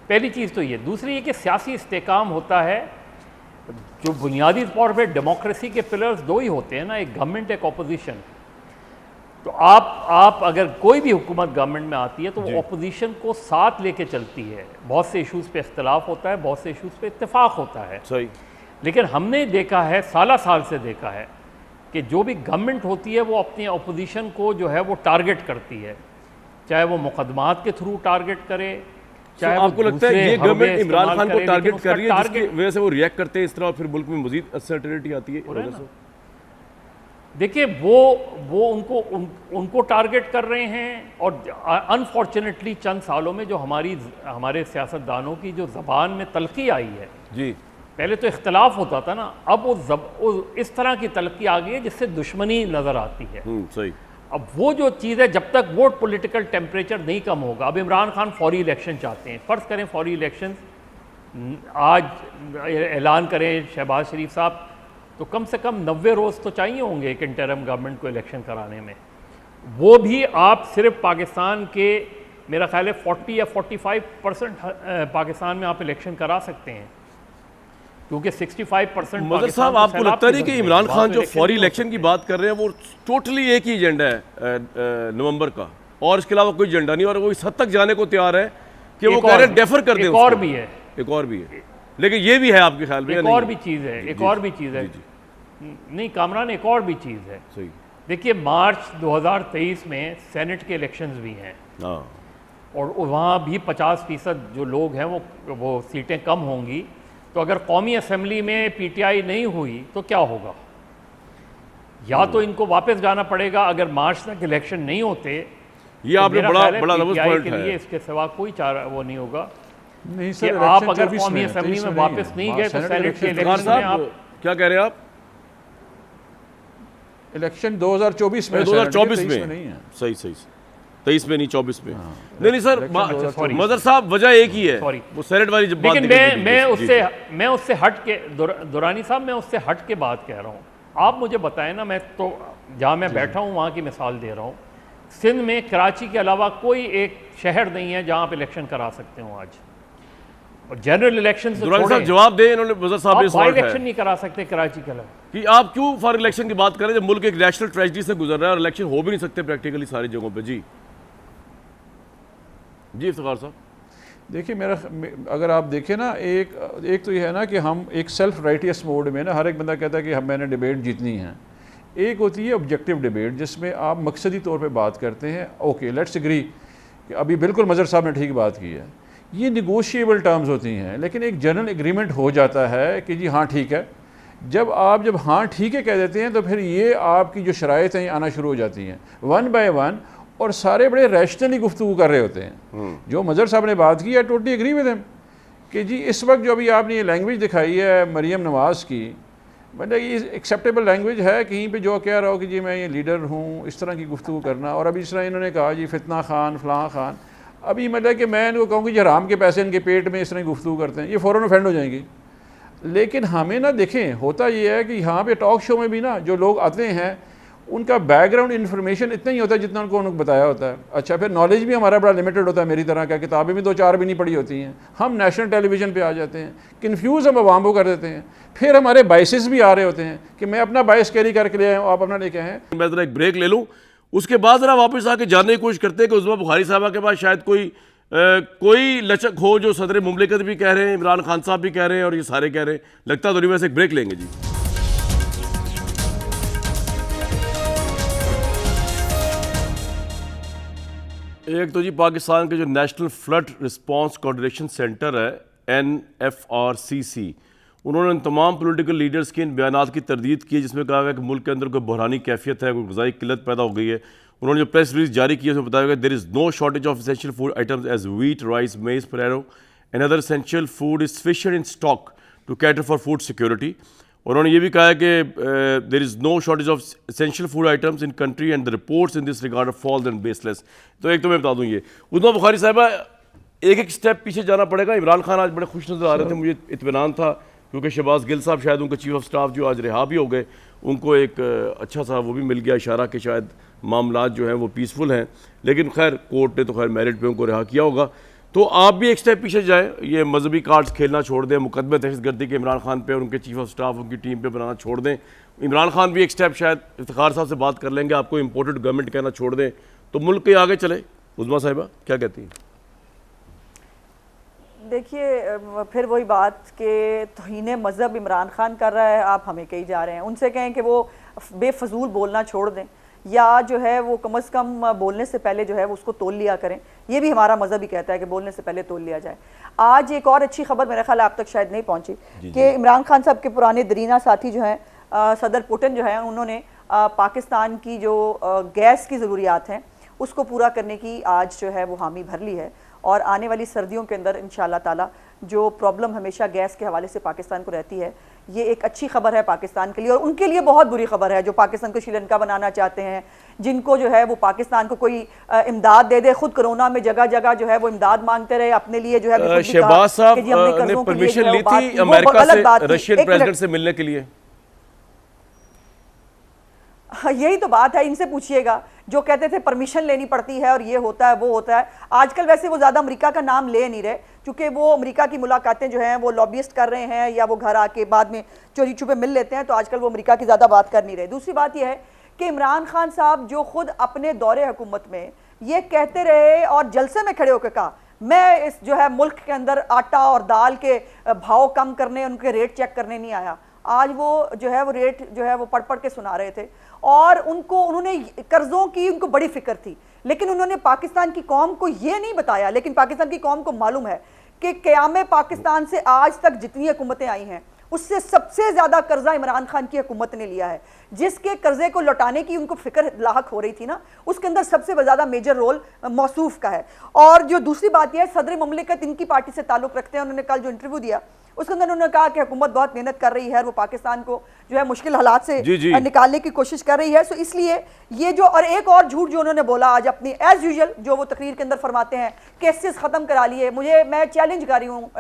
पहली चीज़ तो ये। दूसरी ये कि सियासी इस्तेकाम होता है, जो बुनियादी तौर पे डेमोक्रेसी के पिलर्स दो ही होते हैं ना, एक गवर्नमेंट एक अपोजिशन। तो आप अगर कोई भी हुकूमत गवर्नमेंट में आती है तो वो अपोजिशन को साथ लेके चलती है। बहुत से इशूज़ पे इख्तलाफ होता है, बहुत से इशूज़ पे इत्तेफाक होता है। सही। लेकिन हमने देखा है, साल से देखा है कि जो भी गवर्नमेंट होती है वो अपनी अपोजिशन को जो है वो टारगेट करती है, चाहे वो मुकदमात के थ्रू टारगेट करे, चाहे आपको लगता है ये गवर्नमेंट इमरान खान को टारगेट कर रही है, जिसकी टारगेट वजह से वो रिएक्ट करते हैं इस तरह, और फिर मुल्क में मजीद अनसर्टेनिटी आती है? देखिए, वो उनको टारगेट कर रहे हैं। और अनफॉर्चुनेटली चंद सालों में जो हमारे सियासतदानों की जो ज़बान में तलखी आई है जी, पहले तो इख्तलाफ होता था ना, अब वो इस तरह की तलखी आ गई है जिससे दुश्मनी नज़र आती है। सही। अब वो जो चीज़ है, जब तक वो पॉलिटिकल टेम्परेचर नहीं कम होगा, अब इमरान खान फौरी इलेक्शन चाहते हैं, फ़र्ज़ करें फौरी इलेक्शन आज ऐलान करें शहबाज शरीफ साहब, तो कम से कम 90 रोज़ तो चाहिए होंगे एक इंटरिम गवर्नमेंट को इलेक्शन कराने में। वो भी आप सिर्फ पाकिस्तान के, मेरा ख्याल है 40 या 45% पाकिस्तान में आप इलेक्शन करा सकते हैं, क्योंकि 65% मगर साहब आपको लगता नहीं कि इमरान खान जो फौरी इलेक्शन की बात कर रहे हैं वो टोटली एक ही एजेंडा है नवंबर का, और इसके अलावा कोई एजेंडा नहीं, और वो इस हद तक जाने को तैयार है कि वो कह रहे हैं डेफर कर दें? एक और भी है, एक और भी है, लेकिन ये भी है आपके ख्याल में? एक और भी चीज़ है, एक और भी चीज़ है। नहीं कामरान, एक और भी चीज़ है। सही। देखिए, मार्च 2023 में सेनेट के इलेक्शंस भी हैं, और वहाँ भी 50% जो लोग हैं वो सीटें कम होंगी। तो अगर कौमी असम्बली में पीटीआई नहीं हुई तो क्या होगा? या तो इनको वापस जाना पड़ेगा अगर मार्च तक इलेक्शन नहीं होते। ये आपने बड़ा लफ्ज़ पॉइंट है, इसके सिवा कोई चारा वो नहीं होगा। नहीं कि सर, आप अगर कौमी असम्बली में वापस नहीं गए तो सेनेट के इलेक्शन में आप क्या कह रहे हैं? आप इलेक्शन 2024 में, 2024 में नहीं है। सही 23 में नहीं, 24 में। नहीं सर, मदर साहब वजह एक ही है, वो सेनेट वाली जब बात। लेकिन मैं उससे हट के, दुरानी साहब, मैं उससे हट के बात कह रहा हूँ। आप मुझे बताएं ना, मैं तो जहाँ मैं बैठा हूँ वहाँ की मिसाल दे रहा हूँ। सिंध में कराची के अलावा कोई एक शहर नहीं है जहाँ आप इलेक्शन करा सकते हो आज, और जनरल इलेक्शन जवाब दे इन्होंने, वज़ीर साहब ने इलेक्शन नहीं करा सकते कराची के अलावा। कि आप क्यों फॉर इलेक्शन की बात करें जब मुल्क एक नेशनल ट्रेजेडी से गुजर रहा है और इलेक्शन हो भी नहीं सकते प्रैक्टिकली सारी जगहों पे? जी इफ्तिखार साहब। देखिए अगर आप देखें ना, एक तो ये है ना कि हम एक सेल्फ राइटियस मोड में ना, हर एक बंदा कहता है कि मैंने डिबेट जीतनी है। एक होती है ऑब्जेक्टिव डिबेट, जिसमें आप मकसदी तौर पे बात करते हैं। ओके, लेट्स एग्री कि अभी बिल्कुल मज़हर साहब ने ठीक बात की है, ये निगोशिएबल टर्म्स होती हैं, लेकिन एक जनरल एग्रीमेंट हो जाता है कि जी हाँ ठीक है। जब हाँ ठीक है कह देते हैं तो फिर ये आपकी जो शराइत हैं आना शुरू हो जाती हैं वन बाय वन, और सारे बड़े रैशनली गुफ्तगू कर रहे होते हैं। जो मज़हर साहब ने बात की, I totally agree with him कि जी इस वक्त जो अभी आपने ये लैंग्वेज दिखाई है मरियम नवाज़ की, मतलब ये एक्सेप्टेबल लैंग्वेज है कहीं पे जो कह रहा हो कि जी मैं ये लीडर हूँ, इस तरह की गुफ्तगू करना। और अभी इस तरह इन्होंने कहा जी फितना खान फलां खान, अभी मतलब कि मैं इनको कहूँ कि हराम के पैसे इनके पेट में इस तरह की गुफ्तगू करते हैं, ये फ़ौरन ऑफेंड हो जाएंगी। लेकिन हमें ना देखें, होता ये है कि यहाँ पे टॉक शो में भी ना जो लोग आते हैं उनका बैकग्राउंड इन्फॉर्मेशन इतना ही होता है जितना उनको बताया होता है। अच्छा, फिर नॉलेज भी हमारा बड़ा लिमिटेड होता है, मेरी तरह का, किताबें भी 2-4 भी नहीं पढ़ी होती हैं। हम नेशनल टेलीविज़न पे आ जाते हैं, कन्फ्यूज़ हम अवाम को कर देते हैं, फिर हमारे बाइसेस भी आ रहे होते हैं कि मैं अपना बाइस कैरी करके ले आया हूँ, आप अपना लेके आए हैं। मैं ज़रा एक ब्रेक ले लूँ, उसके बाद ज़रा वापस आके जानने की कोशिश करते हैं कि उस्मा बुखारी साहबा के पास शायद कोई लचक हो, जो सदर मुमलिकत भी कह रहे हैं, इमरान खान साहब भी कह रहे हैं और ये सारे कह रहे हैं। लगता तो नहीं, वैसे एक ब्रेक लेंगे जी। एक तो जी पाकिस्तान के जो national flood response coordination centre है NFRCC, उन्होंने इन तमाम पॉलिटिकल लीडर्स के इन बयानात की तरदीद की है जिसमें कहा गया कि मुल्क के अंदर कोई बहरानी कैफियत है, कोई ग़िज़ाई किल्लत पैदा हो गई है। उन्होंने जो प्रेस रिलीज जारी की है उसमें बताया गया there is no shortage of essential food items as wheat, rice, maize, potato and other essential food is sufficient in stock to cater for food security. उन्होंने ये भी कहा है कि there is no shortage of essential food items in country and the reports in this regard are false and baseless. तो एक तो मैं बता दूँ, ये उस्मा बुखारी साहबा एक स्टेप पीछे जाना पड़ेगा। इमरान खान आज बड़े खुश नज़र आ रहे थे, मुझे इत्मीनान था, क्योंकि शहबाज गिल साहब शायद उनके चीफ ऑफ स्टाफ जो आज रिहा भी हो गए, उनको एक अच्छा सा वो भी मिल गया इशारा कि शायद मामलात जो हैं वो पीसफुल हैं। लेकिन खैर कोर्ट ने तो खैर मेरिट पे उनको रिहा किया होगा। तो आप भी एक स्टेप पीछे जाएं, ये मजहबी कार्ड्स खेलना छोड़ दें, मुकदमे दहशतगर्दी के इमरान खान पे और उनके चीफ ऑफ स्टाफ उनकी टीम पे बनाना छोड़ दें। इमरान खान भी एक स्टेप शायद इफ्तिखार साहब से बात कर लेंगे, आपको इम्पोर्टेड गवर्नमेंट कहना छोड़ दें तो मुल्क के आगे चले। उस्मा साहिबा क्या कहती हैं? देखिए, फिर वही बात कि तौहीन मज़हब इमरान खान कर रहा है, आप हमें कही जा रहे हैं। उनसे कहें कि वो बेफजूल बोलना छोड़ दें, या जो है वो कम से कम बोलने से पहले जो है वो उसको तोल लिया करें। ये भी हमारा मज़हब ही कहता है कि बोलने से पहले तोल लिया जाए। आज एक और अच्छी खबर मेरा ख्याल आप तक शायद नहीं पहुंची कि इमरान खान साहब के पुराने दरीना साथी जो हैं सदर पुतिन जो है, उन्होंने पाकिस्तान की जो गैस की ज़रूरियात हैं उसको पूरा करने की आज जो है वो हामी भर ली है। और आने वाली सर्दियों के अंदर इंशाअल्लाह ताला जो प्रॉब्लम हमेशा गैस के हवाले से पाकिस्तान को रहती है, ये एक अच्छी खबर है पाकिस्तान के लिए, और उनके लिए बहुत बुरी खबर है जो पाकिस्तान को श्रीलंका बनाना चाहते हैं, जिनको जो है वो पाकिस्तान को कोई इमदाद दे दे। खुद कोरोना में जगह जगह जो है वो इमदाद मांगते रहे, अपने लिए जो है शहबाज साहब ने परमिशन ली थी अमेरिका से रशियन प्रेसिडेंट से मिलने के लिए। यही तो बात है, इनसे पूछिएगा जो कहते थे परमिशन लेनी पड़ती है और ये होता है वो होता है। आजकल वैसे वो ज़्यादा अमेरिका का नाम ले नहीं रहे, क्योंकि वो अमेरिका की मुलाकातें जो हैं वो लॉबियस्ट कर रहे हैं या वो घर आके बाद में चोरी छुपे मिल लेते हैं, तो आजकल वो अमेरिका की ज़्यादा बात कर नहीं रहे। दूसरी बात यह है कि इमरान खान साहब जो खुद अपने दौरे हुकूमत में ये कहते रहे और जलसे में खड़े होकर कहा मैं इस जो है मुल्क के अंदर आटा और दाल के भाव कम करने, उनके रेट चेक करने नहीं आया। आज वो जो है वो रेट जो है वो पढ़ के सुना रहे थे, और उन्होंने कर्जों की उनको बड़ी फिक्र थी, लेकिन उन्होंने पाकिस्तान की कौम को ये नहीं बताया। लेकिन पाकिस्तान की कौम को मालूम है कि क़याम पाकिस्तान से आज तक जितनी हुकूमतें आई हैं उससे सबसे ज़्यादा कर्जा इमरान खान की हुकूमत ने लिया है। जिसके कर्जे को लौटाने की उनको फिक्र लाहक हो रही थी ना, उसके अंदर सबसे ज़्यादा मेजर रोल मौसूफ का है। और जो दूसरी बात यह है, सदर मुमलिकत इनकी पार्टी से ताल्लुक़ रखते हैं। उन्होंने कल जो इंटरव्यू दिया उसके अंदर उन्होंने कहा कि हुकूमत बहुत मेहनत कर रही है, वो पाकिस्तान को जो है मुश्किल हालात से निकालने की कोशिश कर रही है। सो इसलिए ये जो, और एक और झूठ जो उन्होंने बोला आज अपनी एज यूजुअल जो वो तकरीर के अंदर फरमाते हैं केसेस ख़त्म करा लिए। मैं चैलेंज कर रही हूँ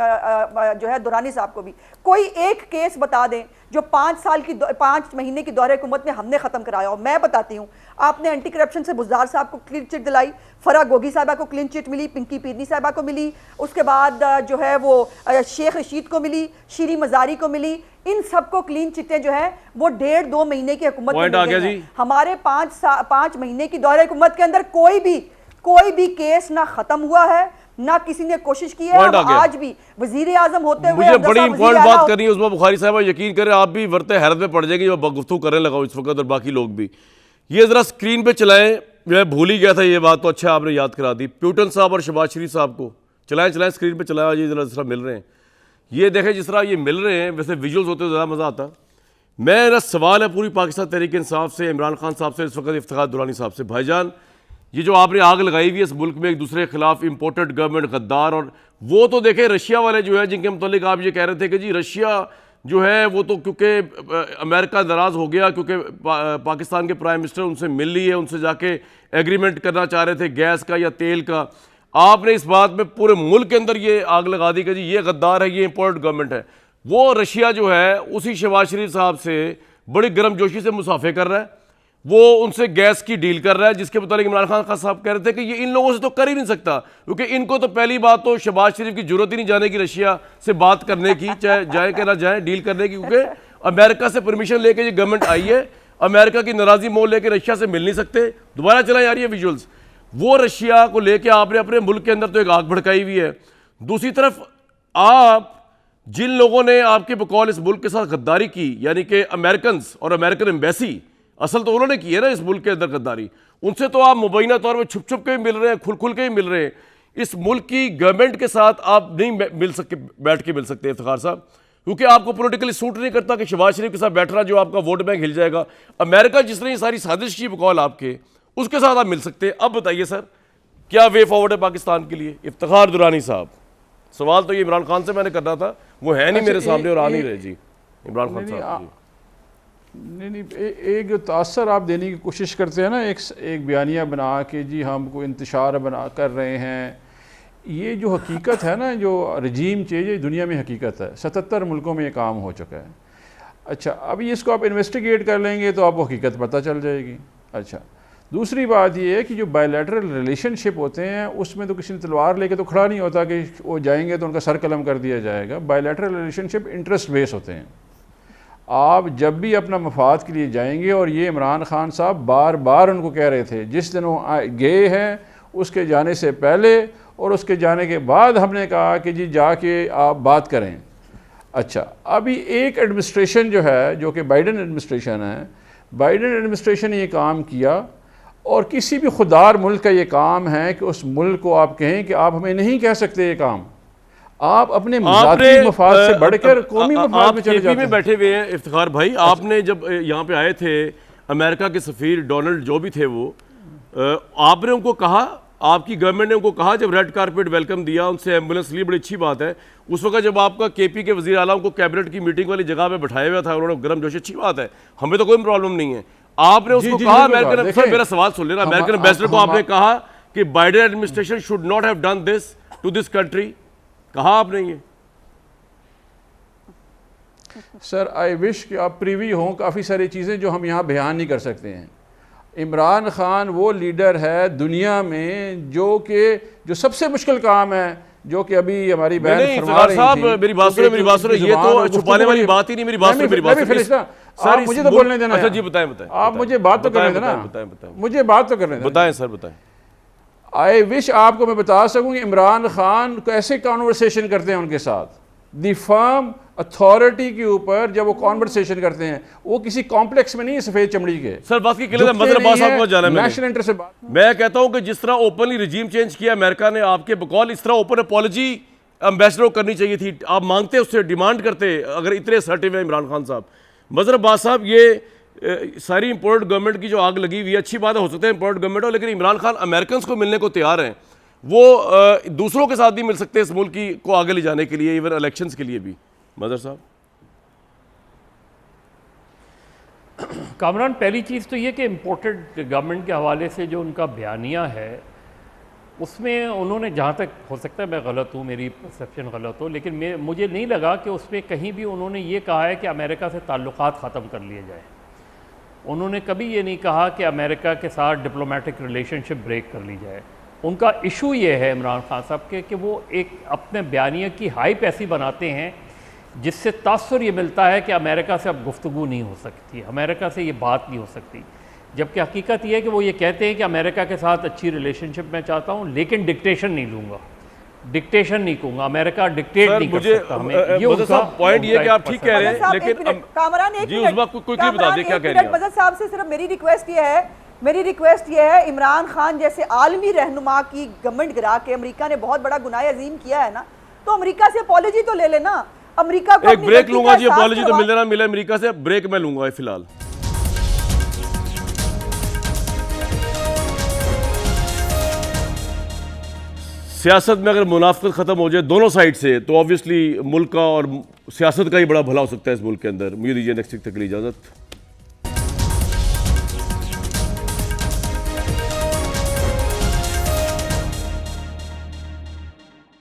जो है दुरानी साहब को भी, कोई एक केस बता दें जो 5 महीने की दौरे हुकूमत में हमने ख़त्म कराया हो। मैं बताती हूँ, आपने एंटी करप्शन से बुज़दार साहब को क्लीन चिट दिलाई, फरा गोगी साहबा को क्लीन चिट मिली, पिंकी पीरनी साहबा को मिली, उसके बाद जो है वो शेख रशीद को मिली, शीरी मजारी को मिली। इन सबको क्लीन चिटें जो है वो 1.5-2 महीने की हुकूमत में हमारे 5 महीने की दौरे हुकूमत के अंदर कोई भी केस ना ख़त्म हुआ है, ना किसी ने कोशिश की है। Point आ हम गया। आज भी वजीर आजम होते हुए मुझे अब्दुल बड़ी साहब इंपॉर्टेंट वज़ीर बात आला करनी है उसमें, बुखारी साहब यकीन करें आप भी वरते हैरत में पड़ जाएगी जो गुफ्तगू करने लगा हूं इस वक्त, और बाकी लोग भी। ये ज़रा स्क्रीन पे चलाएं, मैं भूल ही गया था ये बात, तो अच्छा आपने याद करा दी। प्यूटन साहब और शहबाज शरीफ साहब को चलाएं स्क्रीन पे चलाएं, ये ज़रा मिल रहे हैं, ये देखें जिस तरह ये मिल रहे हैं, वैसे विजुअल्स होते तो ज़्यादा मज़ा आता। मेरा सवाल है पूरी पाकिस्तान तहरीक इंसाफ से, इमरान खान साहब से, इस वक्त इफ्तिखार दुरानी साहब से, भाईजान ये जो आपने आग लगाई हुई है इस मुल्क में एक दूसरे के खिलाफ, इम्पोर्टेड गवर्नमेंट गद्दार, और वो तो देखें रशिया वाले जो है जिनके मुतालिक आप ये कह रहे थे कि जी रशिया जो है वो तो क्योंकि अमेरिका नाराज़ हो गया क्योंकि पाकिस्तान के प्राइम मिनिस्टर उनसे मिल ली है, उनसे जाके एग्रीमेंट करना चाह रहे थे गैस का या तेल का। आपने इस बात में पूरे मुल्क के अंदर ये आग लगा दी कि जी ये गद्दार है, ये इम्पोर्टेड गवर्नमेंट है। वो रशिया जो है उसी शहबाज शरीफ साहब से बड़ी गर्मजोशी से मुसाफे कर रहा है, वो उनसे गैस की डील कर रहा है, जिसके मुताबिक इमरान खान साहब कह रहे थे कि ये इन लोगों से तो कर ही नहीं सकता, क्योंकि इनको तो पहली बात तो शहबाज शरीफ की जरूरत ही नहीं जाने की रशिया से बात करने की, चाहे जाए कि ना जाए डील करने की, क्योंकि अमेरिका से परमिशन लेके ये गवर्नमेंट आई है, अमेरिका की नाराज़ी मोल लेके रशिया से मिल नहीं सकते। दोबारा चला यार ये विजुअल्स, वो रशिया को लेके आपने अपने मुल्क के अंदर तो एक आग भड़काई हुई है, दूसरी तरफ आप जिन लोगों ने आपके बकौल इस मुल्क के साथ गद्दारी की, यानी कि अमेरिकन और अमेरिकन एम्बेसी, असल तो उन्होंने की है ना इस मुल्क के अंदर गद्दारी, उनसे तो आप मुबैना तौर पर छुप छुप के भी मिल रहे हैं, खुल खुल के भी मिल रहे हैं। इस मुल्क की गवर्नमेंट के साथ आप नहीं मिल सकते, बैठ के मिल सकते इफ्तिखार साहब, क्योंकि आपको पॉलिटिकली सूट नहीं करता कि शहबाज शरीफ के साथ बैठ रहा जो आपका वोट बैंक हिल जाएगा। अमेरिका जिसने ये सारी साजिश की बकौल आपके, उसके साथ आप मिल सकते हैं। अब बताइए सर क्या वे फॉरवर्ड है पाकिस्तान के लिए? इफ्तिखार दुरानी साहब, सवाल तो ये इमरान खान से मैंने करना था, वो है नहीं मेरे सामने और आ नहीं रहे जी इमरान खान साहब। नहीं, एक जो तासर आप देने की कोशिश करते हैं ना, एक बयानिया बना के जी हम को इंतशार बना कर रहे हैं, ये जो हकीकत है ना, जो रजीम चेंज है दुनिया में हकीकत है, 77 मुल्कों में ये काम हो चुका है। अच्छा, अभी इसको आप इन्वेस्टिगेट कर लेंगे तो आपको हकीकत पता चल जाएगी। अच्छा, दूसरी बात ये है कि जो बायलैटरल रिलेशनशिप होते हैं उसमें तो किसी ने तलवार लेके तो खड़ा नहीं होता कि वो जाएंगे तो उनका सर कलम कर दिया जाएगा। बायलैटरल रिलेशनशिप इंटरेस्ट बेस होते हैं। आप जब भी अपना मफाद के लिए जाएंगे, और ये इमरान खान साहब बार बार उनको कह रहे थे, जिस दिन वो गए हैं उसके जाने से पहले और उसके जाने के बाद हमने कहा कि जी जाके आप बात करें। अच्छा, अभी एक एडमिनिस्ट्रेशन जो है, जो कि बाइडन एडमिनिस्ट्रेशन है, बाइडन एडमिनिस्ट्रेशन ने ये काम किया, और किसी भी खुदार मुल्क का ये काम है कि उस मुल्क को आप कहें कि आप हमें नहीं कह सकते ये काम, आप अपने ज़ाती मफाद से बढ़कर कौमी मफाद में चले जाते हैं। बैठे हुए हैं इफ्तिखार भाई, आपने जब यहाँ पे आए थे अमेरिका के सफ़ीर डोनाल्ड जो भी थे वो, आपने उनको कहा, आपकी गवर्नमेंट ने उनको कहा जब रेड कारपेट वेलकम दिया, उनसे एम्बुलेंस ली, बड़ी अच्छी बात है। उस वक्त जब आपका केपी के वज़ीर आला उनको कैबिनेट की मीटिंग वाली जगह पे बैठाया हुआ था, उन्होंने गर्म जोशी, अच्छी बात है, हमें तो कोई प्रॉब्लम नहीं है। आपने उसको कहा, अमेरिकन, सर मेरा सवाल सुन लेना, अमेरिकन एम्बेसडर को आपने कहा कि Biden administration should not have done this to this country, कहा आपने ये? सर आई विश कि आप प्रीवी हों काफ़ी सारी चीज़ें जो हम यहाँ बयान नहीं कर सकते हैं। इमरान खान वो लीडर है दुनिया में जो सबसे मुश्किल काम है, जो कि अभी हमारी बहन फरमा रही थी। मेरी बात सुनो, ये तो छुपाने वाली बात ही नहीं, मेरी बात सुनो, सर मुझे तो बोलने देना। अच्छा जी बताएं, आप मुझे बात तो करने देना, मुझे बात तो करने देना। बताएं सर बताएं। आई विश आपको मैं बता सकूं कि इमरान खान कैसे कॉन्वर्सेशन करते हैं उनके साथ, द फर्म अथॉरिटी के ऊपर जब वो कॉन्वर्सेशन करते हैं, वो किसी कॉम्प्लेक्स में नहीं है सफेद चमड़ी के। सर बात की क्लियर मजहर अब्बास साहब को जाना है, नेशनल इंटरेस्ट से बात। मैं कहता हूं कि जिस तरह ओपनली रिजीम चेंज किया अमेरिका ने आपके बकौल, इस तरह ओपन अपॉलॉजी एम्बेसडर को करनी चाहिए थी। आप मांगते, उससे डिमांड करते, अगर इतने असर्टिव है इमरान खान साहब। मजहर अब्बास साहब, ये सारी इंपोर्टेड गवर्नमेंट की जो आग लगी हुई है, अच्छी बात है, हो सकता है इंपोर्टेड गवर्नमेंट हो, लेकिन इमरान खान अमेरिकन को मिलने को तैयार हैं, वो दूसरों के साथ नहीं मिल सकते इस मुल्क की को आगे ले जाने के लिए, इवन इलेक्शंस के लिए भी। मजहर साहब, कामरान, पहली चीज़ तो ये कि इम्पोर्टेड गवर्नमेंट के हवाले से जो उनका बयानिया है, उसमें उन्होंने, जहाँ तक हो सकता है मैं गलत हूँ, मेरी परसेप्शन गलत हो, लेकिन मुझे नहीं लगा कि उसमें कहीं भी उन्होंने ये कहा है कि अमेरिका से ताल्लुकात ख़त्म कर लिए जाए। उन्होंने कभी ये नहीं कहा कि अमेरिका के साथ डिप्लोमेटिक रिलेशनशिप ब्रेक कर ली जाए। उनका इशू ये है इमरान खान साहब के कि वो एक अपने बयानिया की हाइप ऐसी बनाते हैं जिससे तासुर ये मिलता है कि अमेरिका से अब गुफ्तगू नहीं हो सकती, अमेरिका से ये बात नहीं हो सकती, जबकि हकीकत ये है कि वो ये कहते हैं कि अमेरिका के साथ अच्छी रिलेशनशिप मैं चाहता हूँ, लेकिन डिक्टेशन नहीं लूँगा, डिक्टेशन नहीं कहूंगा, अमेरिका डिक्टेट सर नहीं कर मुझे सकता हमें। ये मदद साहब पॉइंट ये है कि आप ठीक कह रहे मदद हैं, साहब, एक लेकिन मिनट, कामरान एक जी मिनट, उस बात को क्विकली बता कामरान दें क्या एक कह मिनट, रही हैं मदद साहब से सिर्फ मेरी रिक्वेस्ट ये है इमरान खान जैसे आलमी रहनुमा की गवर्नमेंट गिरा के अमेरिका ने बहुत बड़ा गुनाह अजीम किया है ना, तो अमेरिका से अपॉलॉजी तो ले लेना। अमेरिका को एक अपनी ब्रेक गलती लूंगा का जी, एहसास अपॉलॉजी तो करवा- मिले ना मिले अमेरिका से, ब्रेक मैं लूंगा फिलहाल। सियासत में अगर मुनाफिकत खत्म हो जाए दोनों साइड से तो ऑब्वियसली मुल्क का और सियासत का ही बड़ा भला हो सकता है इस मुल्क के अंदर। मुझे दीजिए नेक्स्ट तक के लिए इजाजत।